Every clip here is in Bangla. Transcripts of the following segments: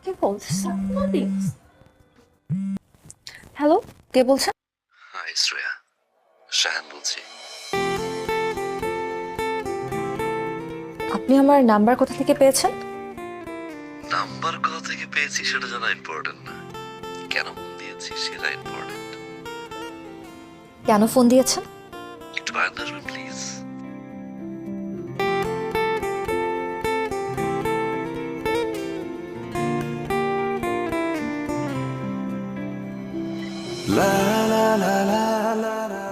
কে বলছেন? হ্যালো, কে বলছেন? হাই শ্রেয়া, শাহান বলছি। আপনি আমার নাম্বার কোথা থেকে পেয়েছেন? নাম্বার কোথা থেকে পেয়েছি সেটা জানা ইম্পর্টেন্ট না, কেন ফোন দিয়েছি সেটা ইম্পর্টেন্ট। কেন ফোন দিয়েছেন? একটু বারান্দা আসবেন please.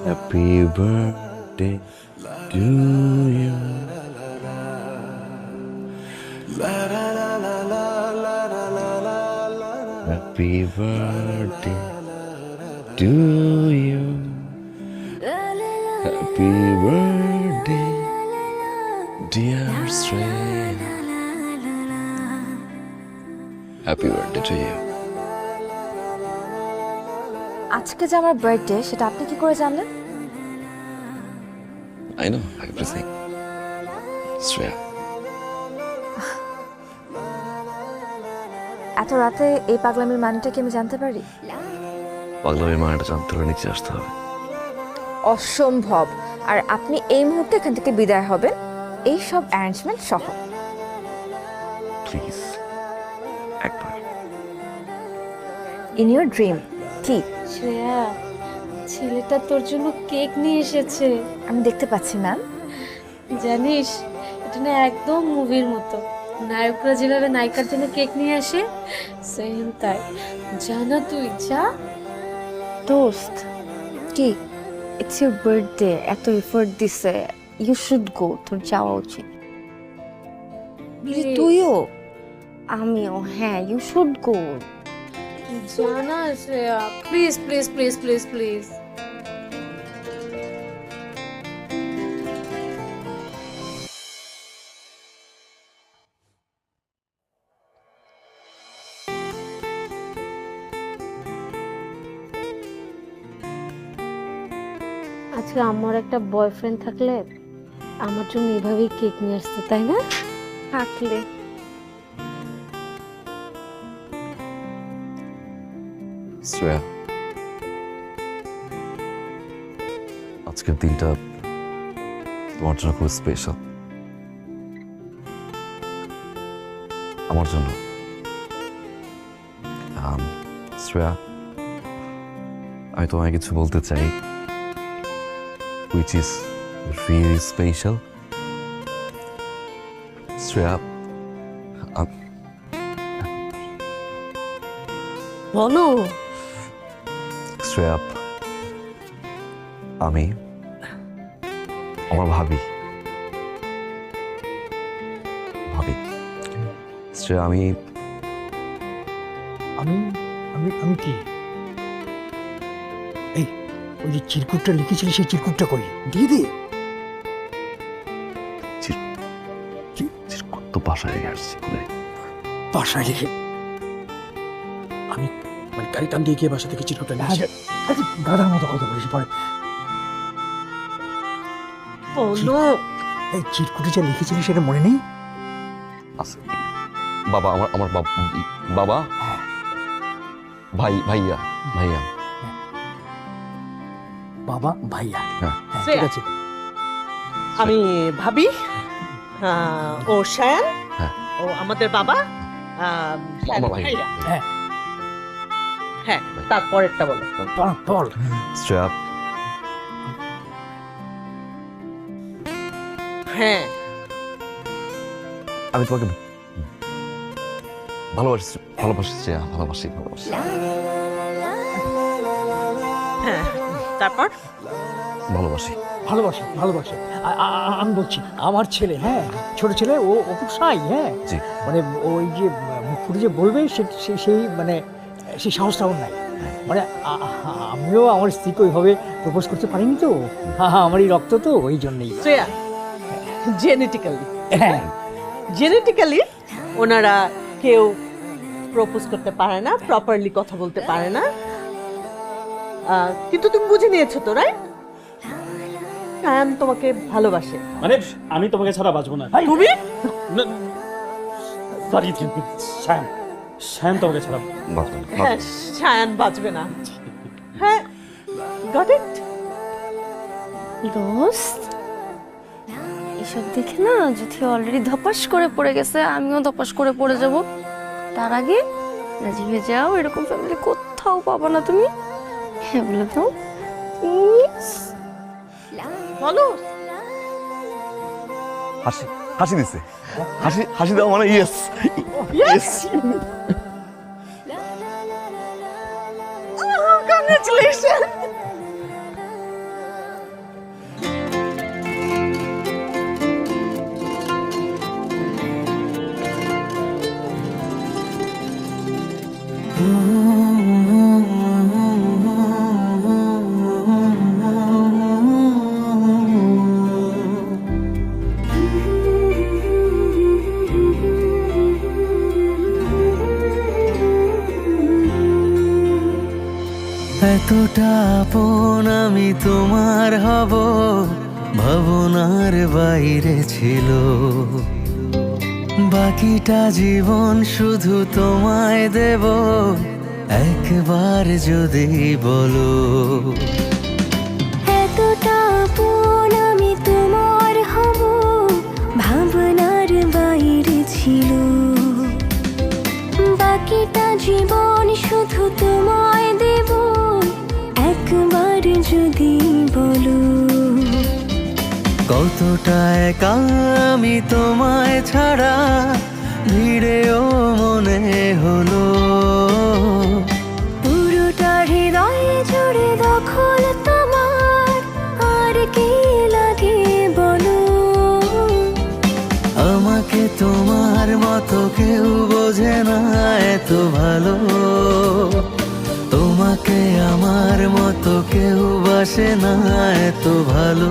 Happy birthday to you. Happy birthday to you. Happy birthday, dear Shreya. Happy birthday to you. আজকে যে আমার বার্থডে সেটা আপনি কি করে জানলেন? I know everything. Shreya. এত রাতে এই পাগলামির মানেটা কি আমি জানতে পারি? পাগলামির মানেটা জানতে হলে নিচে আসতে হবে। অসম্ভব। আর আপনি এই মুহূর্তে এখান থেকে বিদায় হবেন এই সব অ্যারেঞ্জমেন্ট সহ। প্লিজ একবার। In your dream. কি? শ্রেয়া, ছেলেটা তোর জন্য কেক নিয়ে এসেছে। আমি দেখতে পাচ্ছি ম্যাম। জানিস, এটা না একদম মুভির মতো। নায়করা যেভাবে নায়িকার জন্য কেক নিয়ে আসে, সেম তাই। জানা তুই যা। দোস্ত, কি? ইটস ইউর বার্থডে, এত এফোর্ট দিছে, ইউ শুড গো, তোর যাওয়া উচিত। তুইও? আমিও, হ্যাঁ, ইউ শুড গো। জানা Shreya, please please please please please. আজকে আমার একটা বয়ফ্রেন্ড থাকলে আমার জন্য এভাবেই কেক নিয়ে আসতো, তাই না? থাকলে শ্রেয়া, আজকের দিনটা তোমার জন্য খুব স্পেশাল। আমার জন্য। শ্রেয়া, আমি তোমায় কিছু বলতে চাই, which is really special. Shreya, বলো। শ্রেয়া, আমি আমার ভাবি শ্রেয়া, আমি আমি আমি আমি কি এই ওই যে চিরকুটটা লিখেছিলি সেই চিরকুটটা কই দিয়ে দে। কত বাসায় আসছি বাসায় লিখে আমি মানে গাড়ি টান দিয়ে গিয়ে বাসা থেকে চিরকুটটা নিয়েছি। আরে গাধার মতো কথা বলিস পরে। বলো। এই চিরকুটে যা লিখেছিলি সেটা মনে নেই? বাবা, আমার বাবা, হ্যাঁ। ভাইয়া বাবা ভাইয়া, হ্যাঁ। হ্যাঁ ঠিক আছে। আমি ভাবি, ও শায়ান, হ্যাঁ। ও আমাদের বাবা, আমার ভাই। হ্যাঁ হ্যাঁ, তারপরেরটা বলো। বল। শ্রেয়া, হ্যাঁ, আমি তোমাকে ভালোবাসি শ্রেয়া, ভালোবাসি। হ্যাঁ, তারপর ভালোবাসি। আমি বলছি আমার ছেলে, হ্যাঁ ছোট ছেলে, ও খুব সাই, হ্যাঁ জি। মানে ওই যে মুখ ফুটে যে বলবে সেই মানে সেই সাহসটা ওর নাই। মানে আমিও আমার স্ত্রীকে ওইভাবে প্রপোজ করতে পারিনি তো, আমার এই রক্ত তো ওই জন্যই। শ্রেয়া, জেনেটিক্যালি হ্যাঁ ওনারা কেউ প্রপোজ করতে পারে না, প্রপারলি কথা বলতে পারে না, কিন্তু তুমি বুঝে নিয়েছো তো, রাইট? সায়ান তোমাকে ভালোবাসে। মানে আমি তোমাকে ছাড়া বাঁচবো না। তুমি? সরি, শ্যাম, শ্যাম তোমাকে ছাড়া বাঁচবেন না, হ্যাঁ, সায়ান বাঁচবে না। হ্যাঁ, গট ইট। দোস্ত এসব দেখে না যদি অলরেডি ধপাস করে পড়ে গেছে, আমিও ধপাস করে পড়ে যাব। তার আগে রাজি হয়ে যাও, এরকম ফ্যামিলি কোথাও পাবো না তুমি। হ্যাঁ বলে দাও প্লিজ। বলো। হাসি হাসি দিছে, হাসি হাসি দাও মানে ইয়েস ইয়েস। কংগ্রেচুলেশন। এতটা আপন আমি তোমার হব ভাবনার বাইরে ছিল, বাকিটা জীবন শুধু তোমায় দেব একবার যদি বলো। এতটা আপন আমি তোমার হব ভাবনার বাইরে ছিল, বাকিটা জীবন শুধু তোমায় দেব একবার যদি বলো। কতটা একা আমি তোমায় ছাড়া ভিড়েও মনে হলো, পুরোটা হৃদয়ে জুড়ে দখল তোমার, আর কি লাগে বলো। আমাকে তোমার মতো কেউ বোঝে না এত ভালো, তোমাকে আমার মতো কেউ বাসে না এত ভালো।